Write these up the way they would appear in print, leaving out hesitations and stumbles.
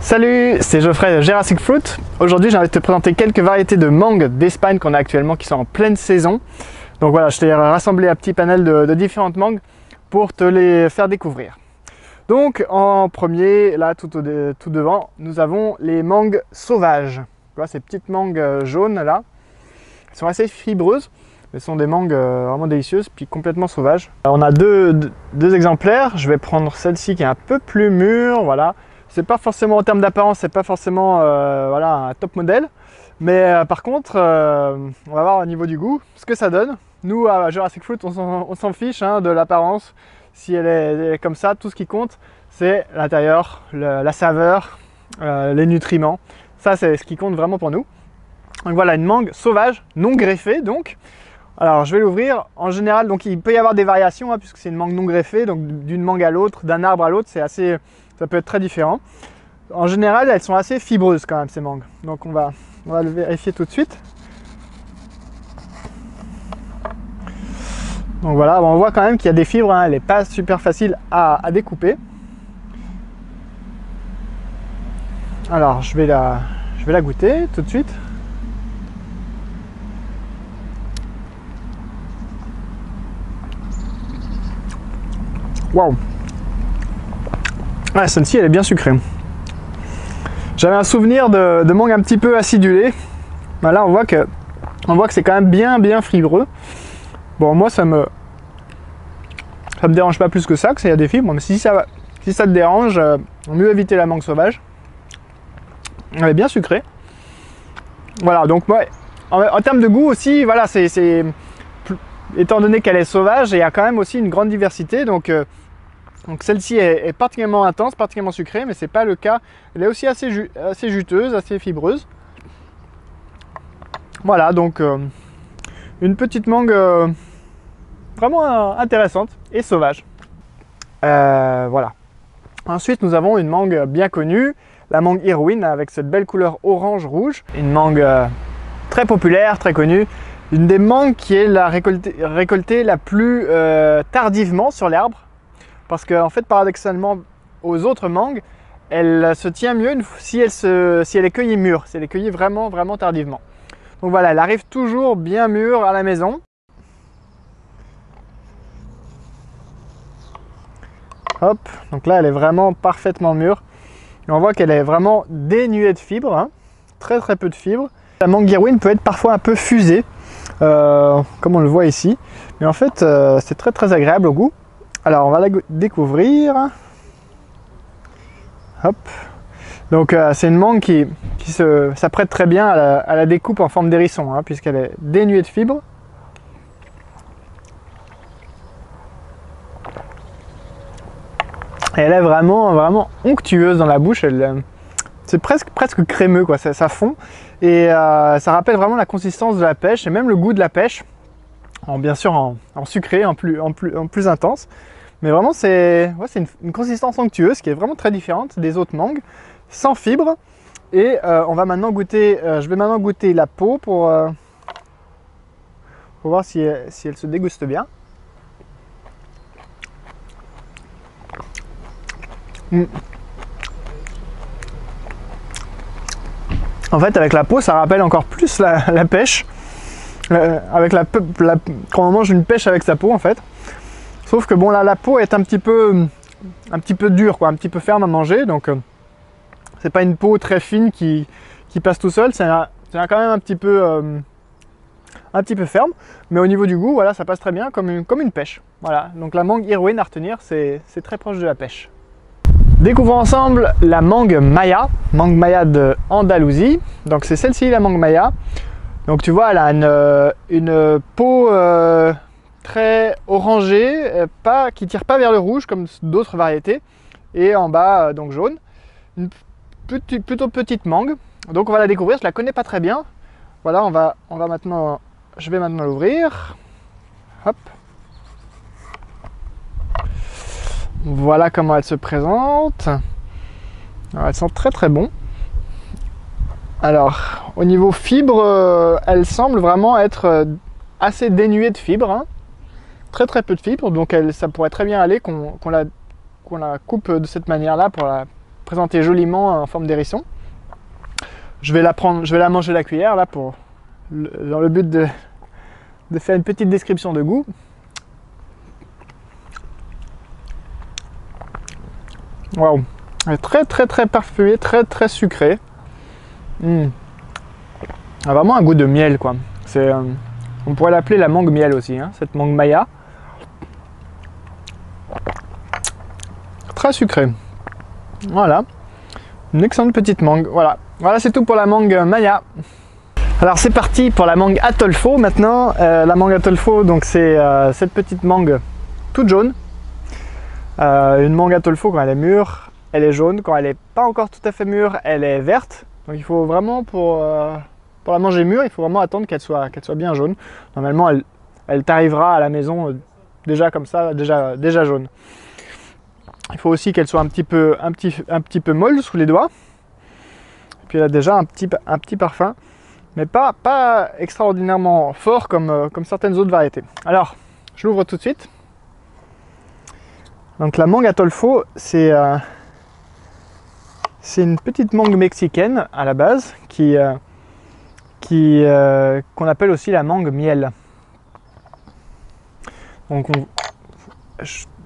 Salut, c'est Geoffrey de Jurassic Fruit. Aujourd'hui, j'ai envie de te présenter quelques variétés de mangues d'Espagne qu'on a actuellement qui sont en pleine saison. Donc voilà, je t'ai rassemblé un petit panel de différentes mangues pour te les faire découvrir. Donc en premier, là tout devant, nous avons les mangues sauvages. Tu vois, ces petites mangues jaunes là, elles sont assez fibreuses. Ce sont des mangues vraiment délicieuses, puis complètement sauvages. On a deux exemplaires. Je vais prendre celle-ci qui est un peu plus mûre, voilà. C'est pas forcément en termes d'apparence, c'est pas forcément voilà, un top modèle. Mais par contre, on va voir au niveau du goût ce que ça donne. Nous, à Jurassic Fruit, on s'en fiche hein, de l'apparence. Si elle est comme ça, tout ce qui compte, c'est l'intérieur, la saveur, les nutriments. Ça, c'est ce qui compte vraiment pour nous. Donc voilà, une mangue sauvage, non greffée donc. Alors je vais l'ouvrir. En général, donc il peut y avoir des variations hein, puisque c'est une mangue non greffée, donc d'une mangue à l'autre, d'un arbre à l'autre, ça peut être très différent. En général, elles sont assez fibreuses quand même ces mangues. Donc on va le vérifier tout de suite. Donc voilà, on voit quand même qu'il y a des fibres, hein, elle n'est pas super facile à découper. Alors je vais la goûter tout de suite. Waouh! Ah, celle-ci elle est bien sucrée. J'avais un souvenir de mangue un petit peu acidulée. Là on voit que c'est quand même bien fibreux. Bon, moi ça me dérange pas plus que ça, que ça y a des fibres, mais si ça te dérange, mieux éviter la mangue sauvage. Elle est bien sucrée. Voilà, donc moi, en termes de goût aussi, voilà, étant donné qu'elle est sauvage, il y a quand même aussi une grande diversité, donc celle-ci est particulièrement intense, particulièrement sucrée, mais c'est pas le cas. Elle est aussi assez juteuse, assez fibreuse. Voilà, donc une petite mangue vraiment intéressante et sauvage. Voilà. Ensuite, nous avons une mangue bien connue, la mangue Irwin, avec cette belle couleur orange-rouge. Une mangue très populaire, très connue. Une des mangues qui est récoltée la plus tardivement sur l'arbre. Parce qu'en fait, paradoxalement, aux autres mangues, elle se tient mieux si elle est cueillie mûre, si elle est cueillie vraiment tardivement. Donc voilà, elle arrive toujours bien mûre à la maison. Hop, donc là elle est vraiment parfaitement mûre. Et on voit qu'elle est vraiment dénuée de fibres, hein. Très peu de fibres. La mangue Irwin peut être parfois un peu fusée, comme on le voit ici. Mais en fait, c'est très agréable au goût. Alors on va la découvrir. Hop. Donc c'est une mangue qui s'apprête très bien à la découpe en forme d'hérisson, hein, puisqu'elle est dénuée de fibres. Et elle est vraiment onctueuse dans la bouche. C'est presque crémeux, quoi. Ça fond. Et ça rappelle vraiment la consistance de la pêche et même le goût de la pêche. Bien sûr en sucré, en plus intense. Mais vraiment, c'est une consistance onctueuse qui est vraiment très différente des autres mangues, sans fibres. Et je vais maintenant goûter la peau pour voir si elle se déguste bien. En fait, avec la peau, ça rappelle encore plus la pêche. Quand on mange une pêche avec sa peau, en fait. Sauf que bon, là, la peau est un petit peu dure, quoi, un petit peu ferme à manger. Donc, c'est pas une peau très fine qui passe tout seul. C'est quand même un petit peu ferme. Mais au niveau du goût, voilà, ça passe très bien comme une pêche. Voilà. Donc, la mangue Irwin à retenir, c'est très proche de la pêche. Découvrons ensemble la mangue Maya de Andalousie. Donc c'est celle-ci, la mangue Maya. Donc tu vois, elle a une peau très orangée, qui tire pas vers le rouge comme d'autres variétés. Et en bas, donc jaune. Une plutôt petite mangue. Donc on va la découvrir, je la connais pas très bien. Voilà, je vais maintenant l'ouvrir. Hop. Voilà comment elle se présente. Alors, elle sent très bon. Alors, au niveau fibres, elle semble vraiment être assez dénuée de fibres. Hein. Très peu de fibres, donc ça pourrait très bien aller qu'on la coupe de cette manière-là pour présentée joliment en forme d'hérisson. Je vais la manger à la cuillère là dans le but de faire une petite description de goût. Waouh, elle est très parfumée, très sucrée. Elle a vraiment un goût de miel quoi. On pourrait l'appeler la mangue miel aussi, hein, cette mangue maya. Très sucrée. Voilà, une excellente petite mangue. Voilà, c'est tout pour la mangue maya. Alors c'est parti pour la mangue Atolfo maintenant. La mangue Atolfo, donc c'est cette petite mangue toute jaune. Une mangue Atolfo, quand elle est mûre, elle est jaune. Quand elle n'est pas encore tout à fait mûre, elle est verte. Donc il faut vraiment, pour la manger mûre, il faut vraiment attendre qu'elle soit bien jaune. Normalement, elle t'arrivera à la maison déjà comme ça, déjà jaune. Il faut aussi qu'elle soit un petit peu molle sous les doigts. Et puis elle a déjà un petit parfum, mais pas extraordinairement fort comme certaines autres variétés. Alors, je l'ouvre tout de suite. Donc la mangue Atolfo, c'est une petite mangue mexicaine à la base qu'on appelle aussi la mangue miel. Donc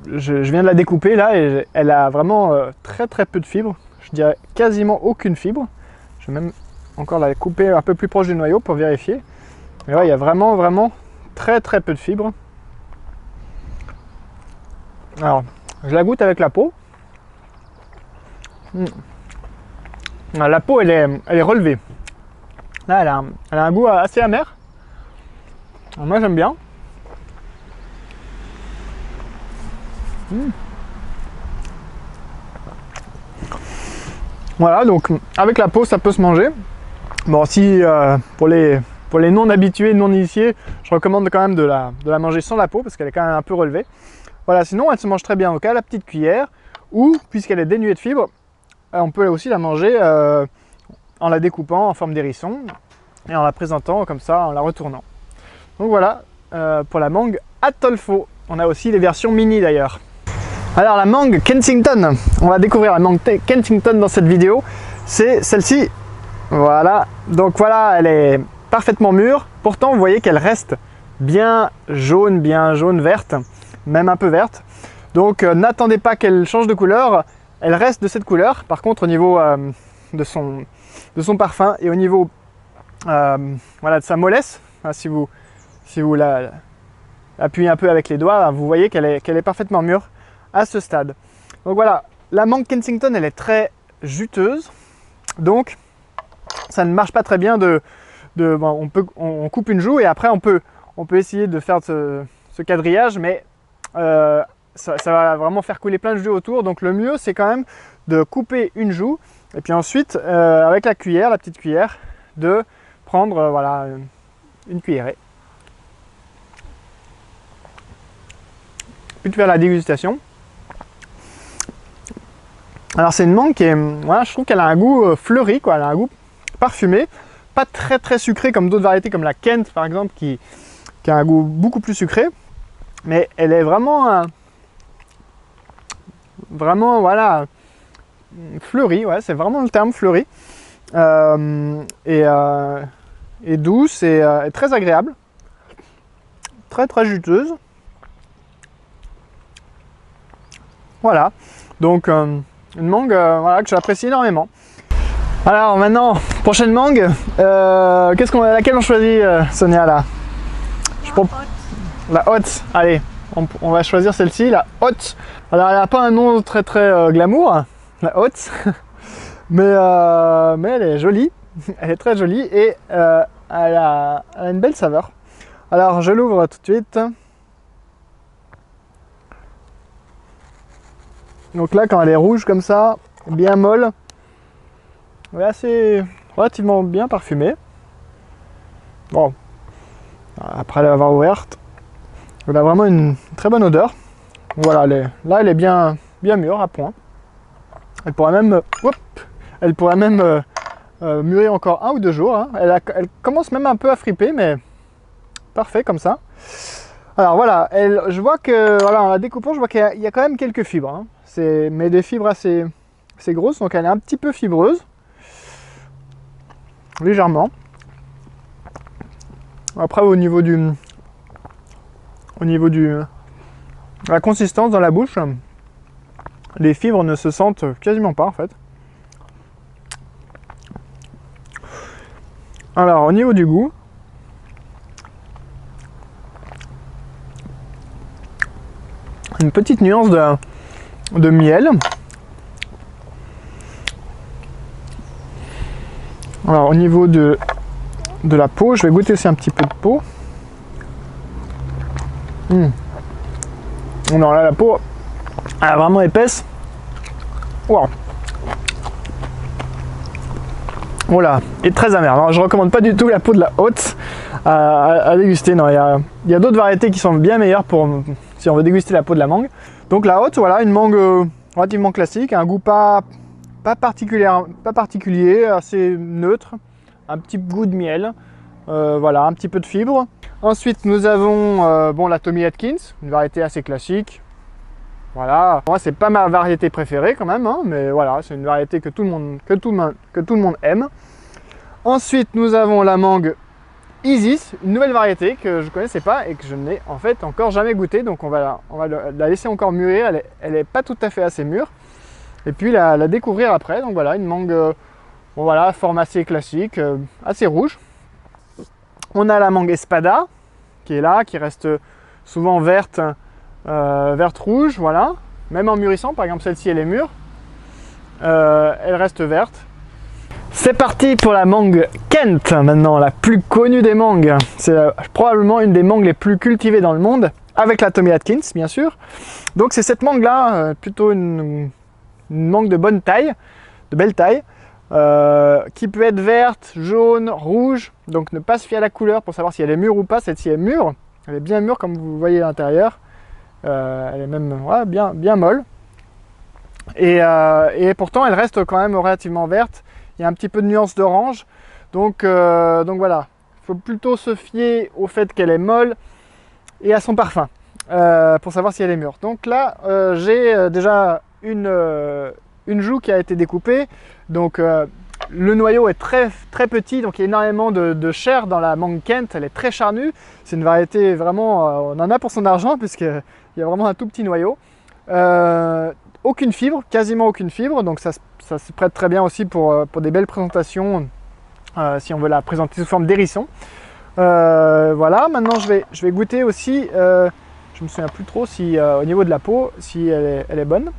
je viens de la découper là et elle a vraiment très peu de fibres. Je dirais quasiment aucune fibre. Je vais même encore la couper un peu plus proche du noyau pour vérifier. Mais ouais, il y a vraiment très peu de fibres. Alors, je la goûte avec la peau. La peau, elle est relevée. Là, elle a un goût assez amer. Alors, moi, j'aime bien. Voilà, donc avec la peau, ça peut se manger. Bon, si pour les non-habitués, non-initiés, je recommande quand même de la manger sans la peau parce qu'elle est quand même un peu relevée. Voilà, sinon elle se mange très bien donc à la petite cuillère ou, puisqu'elle est dénuée de fibres, on peut aussi la manger en la découpant en forme d'hérisson et en la présentant comme ça, en la retournant. Donc voilà, pour la mangue Atolfo. On a aussi les versions mini d'ailleurs. Alors la mangue Kensington, on va découvrir la mangue Kensington dans cette vidéo. C'est celle-ci. Voilà, donc voilà, elle est parfaitement mûre. Pourtant, vous voyez qu'elle reste bien jaune, verte, même un peu verte. Donc n'attendez pas qu'elle change de couleur, elle reste de cette couleur. Par contre, au niveau de son parfum et au niveau voilà, de sa mollesse, hein, si vous la appuyez un peu avec les doigts, vous voyez qu'elle est parfaitement mûre à ce stade. Donc voilà, la mangue Kensington, elle est très juteuse. Donc ça ne marche pas très bien bon, on coupe une joue et après on peut essayer de faire ce quadrillage, mais ça va vraiment faire couler plein de jus autour. Donc le mieux, c'est quand même de couper une joue et puis ensuite avec la petite cuillère, de prendre voilà, une cuillerée, puis de faire la dégustation. Alors c'est une mangue qui est, voilà, je trouve qu'elle a un goût fleuri, quoi. Elle a un goût parfumé, pas très sucré comme d'autres variétés comme la Kent par exemple qui a un goût beaucoup plus sucré, mais elle est vraiment voilà, fleurie, ouais, c'est vraiment le terme, fleuri, et douce et très agréable, très juteuse. Voilà, donc une mangue voilà, que j'apprécie énormément. Alors maintenant, prochaine mangue, laquelle on choisit, Sonia là? La haute. Allez, on va choisir celle-ci, la haute. Alors elle n'a pas un nom très glamour, la haute, mais elle est jolie, elle est très jolie et elle a une belle saveur. Alors je l'ouvre tout de suite. Donc là, quand elle est rouge comme ça, bien molle, elle est assez relativement bien parfumée. Bon, après l'avoir ouverte, elle a vraiment une très bonne odeur. Voilà, elle est bien mûre à point. Elle pourrait même, mûrir encore 1 ou 2 jours. Hein. Elle commence même un peu à friper, mais parfait comme ça. Alors voilà, je vois que voilà, en la découpant, je vois qu'il y a quand même quelques fibres. Hein. Mais des fibres assez assez grosse, donc elle est un petit peu fibreuse. Légèrement. Après au niveau de la consistance dans la bouche, les fibres ne se sentent quasiment pas en fait. Alors au niveau du goût, une petite nuance de miel. Alors au niveau de la peau, je vais goûter aussi un petit peu de peau. Non, là la peau elle est vraiment épaisse. Wow. Voilà, et très amère. Alors, je recommande pas du tout la peau de la haute à déguster. Non, il y a d'autres variétés qui sont bien meilleures pour si on veut déguster la peau de la mangue. Donc la haute, voilà, une mangue relativement classique, un goût pas particulier, assez neutre, un petit goût de miel, voilà, un petit peu de fibre. Ensuite, nous avons bon, la Tommy Atkins, une variété assez classique. Voilà, moi c'est pas ma variété préférée quand même, hein, mais voilà, c'est une variété que tout le monde aime. Ensuite, nous avons la mangue Isis, une nouvelle variété que je connaissais pas et que je n'ai en fait encore jamais goûté, donc on va la laisser encore mûrir. Elle est pas tout à fait assez mûre, et puis la découvrir après. Donc voilà, une mangue, bon voilà, forme assez classique, assez rouge. On a la mangue Espada qui est là, qui reste souvent verte. Verte rouge, voilà, même en mûrissant, par exemple celle-ci elle est mûre, elle reste verte. C'est parti pour la mangue Kent maintenant, la plus connue des mangues. C'est probablement une des mangues les plus cultivées dans le monde, avec la Tommy Atkins bien sûr. Donc c'est cette mangue là, plutôt une mangue de bonne taille, de belle taille, qui peut être verte, jaune, rouge. Donc ne pas se fier à la couleur pour savoir si elle est mûre ou pas. Celle-ci est mûre, elle est bien mûre comme vous voyez à l'intérieur. Elle est même ouais, bien molle et pourtant elle reste quand même relativement verte. Il y a un petit peu de nuance d'orange, donc voilà, il faut plutôt se fier au fait qu'elle est molle et à son parfum pour savoir si elle est mûre. Donc là j'ai déjà une joue qui a été découpée, donc le noyau est très petit, donc il y a énormément de chair dans la mangue Kent, elle est très charnue. C'est une variété vraiment, on en a pour son argent puisqu'il y a vraiment un tout petit noyau. Aucune fibre, quasiment aucune fibre, donc ça se prête très bien aussi pour des belles présentations si on veut la présenter sous forme d'hérisson. Voilà, maintenant je vais goûter aussi, je me souviens plus trop si au niveau de la peau, si elle est bonne.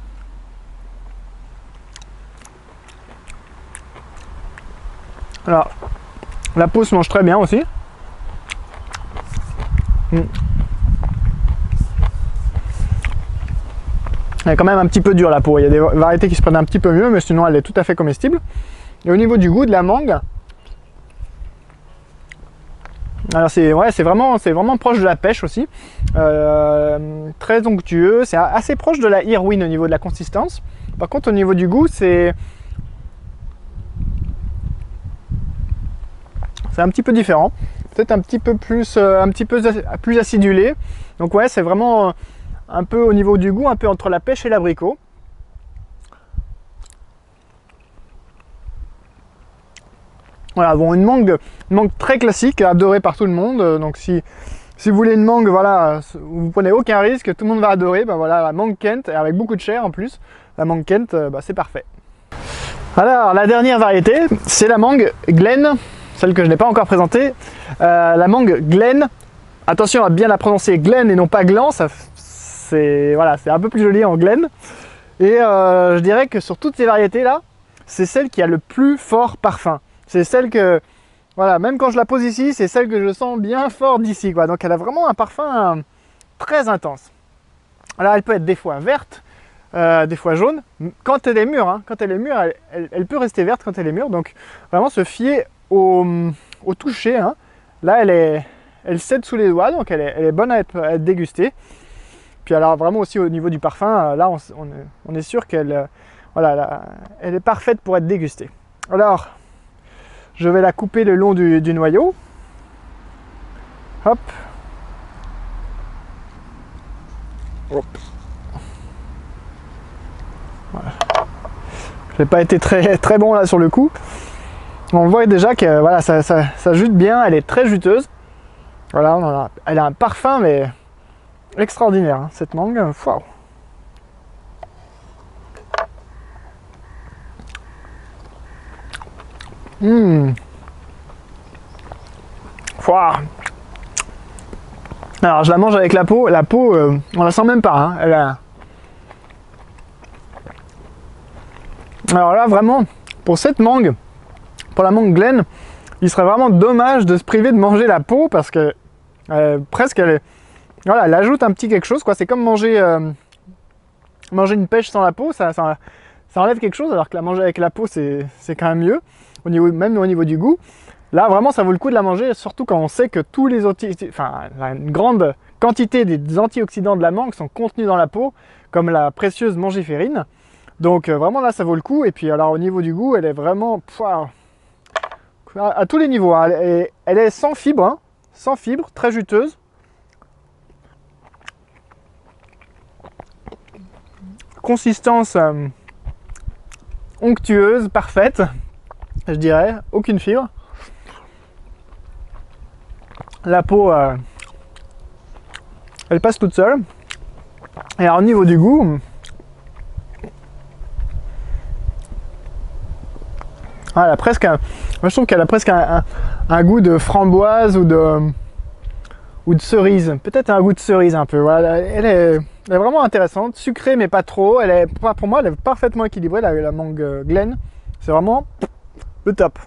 Alors, la peau se mange très bien aussi. Elle est quand même un petit peu dure la peau. Il y a des variétés qui se prennent un petit peu mieux, mais sinon elle est tout à fait comestible. Et au niveau du goût de la mangue, alors c'est vraiment proche de la pêche aussi. Très onctueux, c'est assez proche de la Irwin au niveau de la consistance. Par contre au niveau du goût, c'est un petit peu différent, peut-être un petit peu plus acidulé. Donc ouais, c'est vraiment un peu au niveau du goût, un peu entre la pêche et l'abricot. Voilà, bon, une mangue très classique, adorée par tout le monde. Donc si vous voulez une mangue, voilà, vous prenez aucun risque, tout le monde va adorer. Ben voilà, la mangue Kent, avec beaucoup de chair en plus. La mangue Kent, c'est parfait. Alors la dernière variété, c'est la mangue Glen. Celle que je n'ai pas encore présentée, la mangue Glen. Attention à bien la prononcer Glen et non pas Gland, c'est un peu plus joli en Glen. Et je dirais que sur toutes ces variétés là, c'est celle qui a le plus fort parfum. C'est celle que, voilà, même quand je la pose ici, c'est celle que je sens bien fort d'ici, quoi. Donc elle a vraiment un parfum très intense. Alors elle peut être des fois verte, des fois jaune, quand elle est mûre, hein. Quand elle est mûre, elle peut rester verte quand elle est mûre. Donc vraiment se fier au toucher, hein. Là elle cède sous les doigts, donc elle est bonne à être dégustée. Puis alors vraiment aussi au niveau du parfum, là on est sûr qu'elle voilà, elle est parfaite pour être dégustée. Alors je vais la couper le long du noyau. Hop. Hop. Voilà. J'ai pas été très bon là sur le coup. On voit déjà que voilà, ça jute bien, elle est très juteuse. Voilà, elle a un parfum mais extraordinaire, hein, cette mangue. Waouh. Waouh. Alors je la mange avec la peau. La peau, on la sent même pas. Hein. Alors là, vraiment, pour cette mangue, pour la mangue Glen, il serait vraiment dommage de se priver de manger la peau parce que presque voilà, elle ajoute un petit quelque chose, quoi. C'est comme manger une pêche sans la peau, ça enlève quelque chose, alors que la manger avec la peau, c'est quand même mieux, même au niveau du goût. Là, vraiment, ça vaut le coup de la manger, surtout quand on sait que tous les une grande quantité des antioxydants de la mangue sont contenus dans la peau, comme la précieuse mangiférine. Donc vraiment là, ça vaut le coup. Et puis alors au niveau du goût, elle est vraiment à tous les niveaux. Hein. Elle est sans fibre, hein, sans fibre, très juteuse. Consistance onctueuse, parfaite, je dirais, aucune fibre. La peau, elle passe toute seule. Et alors, au niveau du goût, elle a presque moi je trouve qu'elle a presque un goût de framboise ou de cerise. Peut-être un goût de cerise un peu. Voilà, elle est vraiment intéressante, sucrée mais pas trop. Pour moi, elle est parfaitement équilibrée, la mangue Glen. C'est vraiment le top.